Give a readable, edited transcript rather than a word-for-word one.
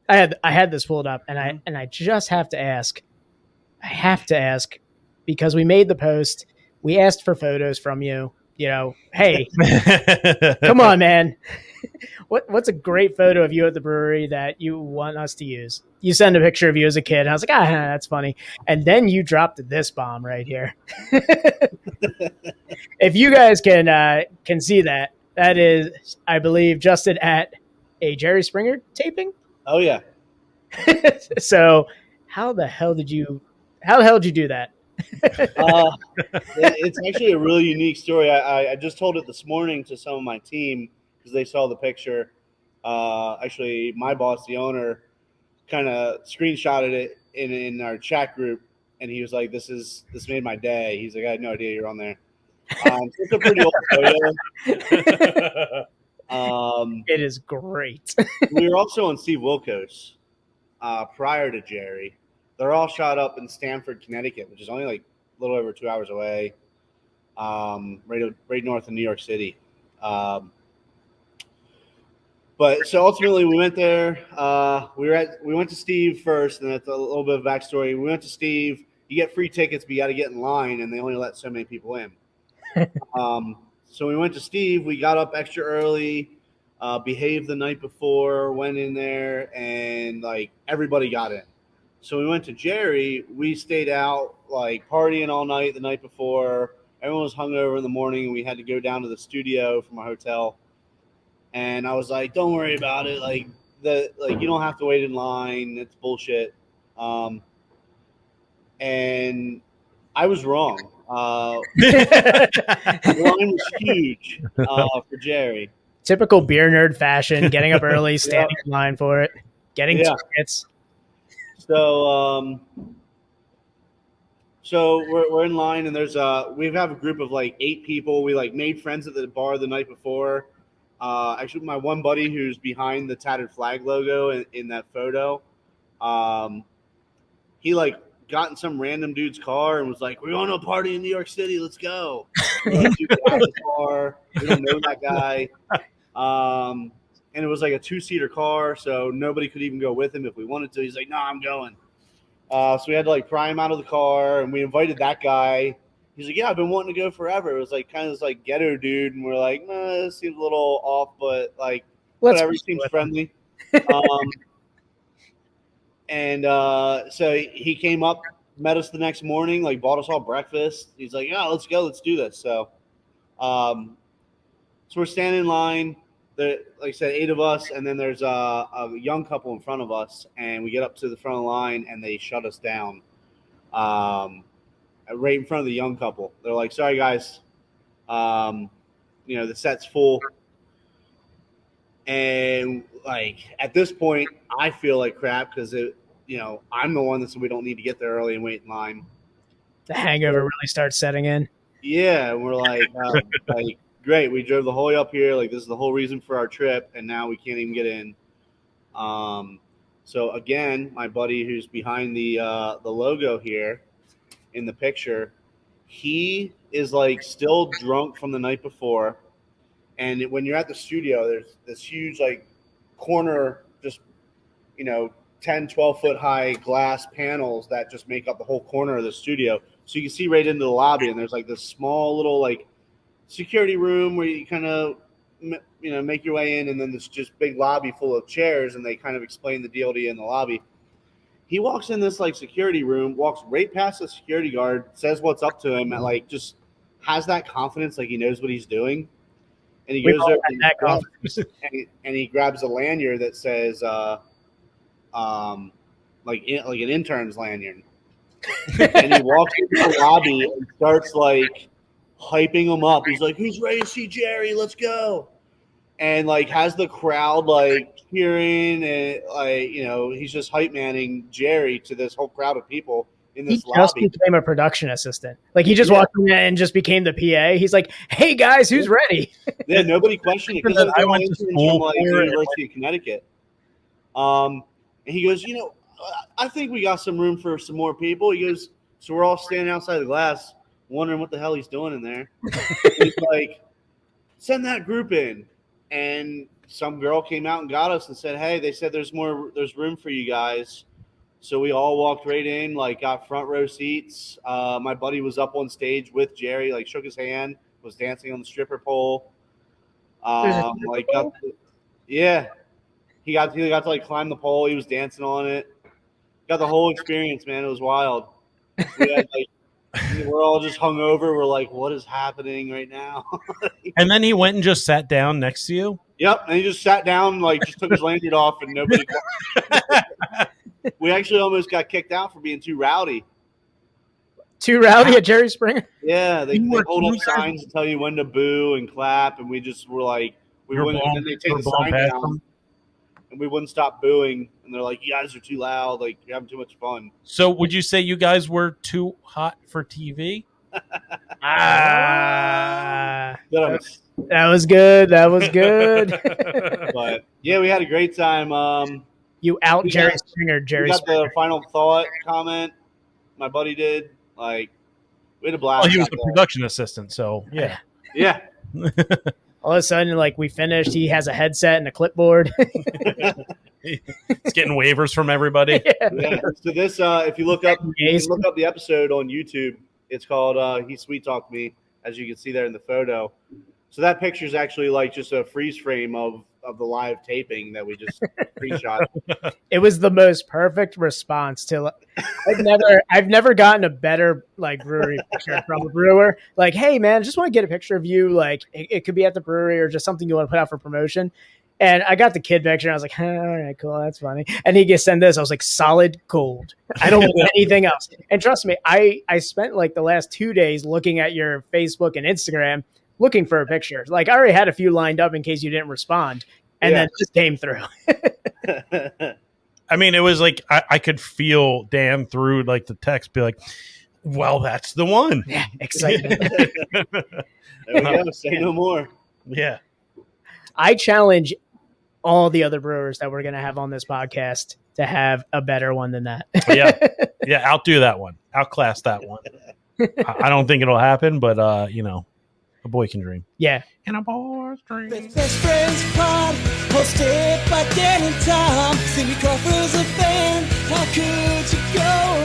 I had this pulled up, and I just have to ask. I have to ask because we made the post. We asked for photos from you. Hey, come on, man. What's a great photo of you at the brewery that you want us to use? You send a picture of you as a kid, and I was like, that's funny. And then you dropped this bomb right here. If you guys can see that, that is, I believe, Justin at a Jerry Springer taping. Oh yeah. So how the hell did you do that? It's actually a really unique story. I just told it this morning to some of my team because they saw the picture. Actually, my boss, the owner, kind of screenshotted it in our chat group, and he was like, "This made my day." He's like, "I had no idea you're on there." It's a pretty old photo. It is great. We were also on Steve Wilkos prior to Jerry. They're all shot up in Stamford, Connecticut, which is only like a little over 2 hours away, right north of New York City. But so ultimately, we went there. We went to Steve first, and that's a little bit of backstory. We went to Steve. You get free tickets, but you got to get in line, and they only let so many people in. So we went to Steve. We got up extra early, behaved the night before, went in there, and like everybody got in. So we went to Jerry. We stayed out like partying all night the night before. Everyone was hungover in the morning, and we had to go down to the studio from our hotel. And I was like, "Don't worry about it. Like you don't have to wait in line. It's bullshit." And I was wrong. The line was huge for Jerry. Typical beer nerd fashion, getting up early, standing in line for it, getting tickets. So we're in line, and we have a group of like 8 people. We like made friends at the bar the night before. Actually, my one buddy who's behind the Tattered Flag logo in that photo, he like got in some random dude's car and was like, "We're going to a party in New York City. Let's go." We're like, "Dude, get out of the car. We don't know that guy." And it was like a 2-seater car, so nobody could even go with him if we wanted to. He's like, "No, I'm going." So we had to like pry him out of the car, and we invited that guy. He's like, "Yeah, I've been wanting to go forever." It was like kind of this like ghetto dude, and we're like, "This seems a little off, but like whatever, he seems friendly." And so he came up, met us the next morning, like bought us all breakfast. He's like, "Yeah, let's go, let's do this." So we're standing in line. Like I said, 8 of us, and then there's a young couple in front of us, and we get up to the front of the line, and they shut us down right in front of the young couple. They're like, "Sorry, guys, the set's full." And like at this point, I feel like crap because I'm the one that said we don't need to get there early and wait in line. The hangover really starts setting in. Yeah, and we're like, like great, we drove the whole way up here. Like this is the whole reason for our trip, and now we can't even get in. So again, my buddy who's behind the logo here in the picture, he is like still drunk from the night before. And when you're at the studio, there's this huge like corner, just 10, 12 foot high glass panels that just make up the whole corner of the studio. So you can see right into the lobby, and there's like this small little like security room where you kind of make your way in, and then this just big lobby full of chairs, and they kind of explain the deal to you in the lobby. He walks in this like security room, walks right past the security guard, says what's up to him, and like just has that confidence, like he knows what he's doing. And he goes over and he grabs a lanyard that says like an intern's lanyard. And he walks into the lobby and starts like hyping him up. He's like, "Who's ready to see Jerry? Let's go." And like has the crowd like cheering, and like he's just hype manning Jerry to this whole crowd of people in this lobby. He just became a production assistant. Like he just walked in and just became the PA. He's like, "Hey guys, who's ready?" Yeah, nobody questioned it because I went to school from like the University of Connecticut. And he goes, "I think we got some room for some more people." He goes, so we're all standing outside the glass, wondering what the hell he's doing in there. He's like, "Send that group in." and some girl came out and got us and said, "Hey, they said there's room for you guys." So we all walked right in, like got front row seats. My buddy was up on stage with Jerry, like shook his hand, was dancing on the stripper pole. Like got, yeah, he got to like climb the pole. He was dancing on it. Got the whole experience, man. It was wild. We had like we're all just hungover. We're like, what is happening right now? And then he went and just sat down next to you. Yep, and he just sat down, like just took his lanyard off, and nobody. We actually almost got kicked out for being too rowdy. Too rowdy at Jerry Springer? Yeah, they hold up signs to tell you when to boo and clap, and we just were like, we wouldn't. And then they take the sign down, and we wouldn't stop booing. And they're like, "You guys are too loud. Like you're having too much fun." So, would you say you guys were too hot for TV? That was good. That was good. But yeah, we had a great time. You out Jerry Springer. Jerry got Springer. the final thought comment. My buddy did. Like we had a blast. Well, he was the production assistant, so yeah. Yeah. All of a sudden, like we finished, he has a headset and a clipboard. He's getting waivers from everybody. Yeah. So this, if you look up the episode on YouTube, it's called "He Sweet Talked Me," as you can see there in the photo. So that picture is actually like just a freeze frame of the live taping that we just pre-shot. It was the most perfect response to. I've never gotten a better like brewery picture from a brewer. Like, hey man, just want to get a picture of you. Like, it could be at the brewery or just something you want to put out for promotion. And I got the kid picture. And I was like, all right, cool, that's funny. And he gets sent this. I was like, solid gold. I don't want anything else. And trust me, I spent like the last 2 days looking at your Facebook and Instagram. Looking for a picture. Like I already had a few lined up in case you didn't respond, and then it just came through. I mean, it was like I could feel Dan through like the text, be like, "Well, that's the one." Yeah, excitement. There we go. Say no more. Yeah. I challenge all the other brewers that we're going to have on this podcast to have a better one than that. Yeah. Outdo that one. Outclass that one. I don't think it'll happen, but a boy can dream. Yeah. And a boy's dream. Best Friends Pod, hosted by Dan and Tom. Cindy Crawford's a fan. How could you go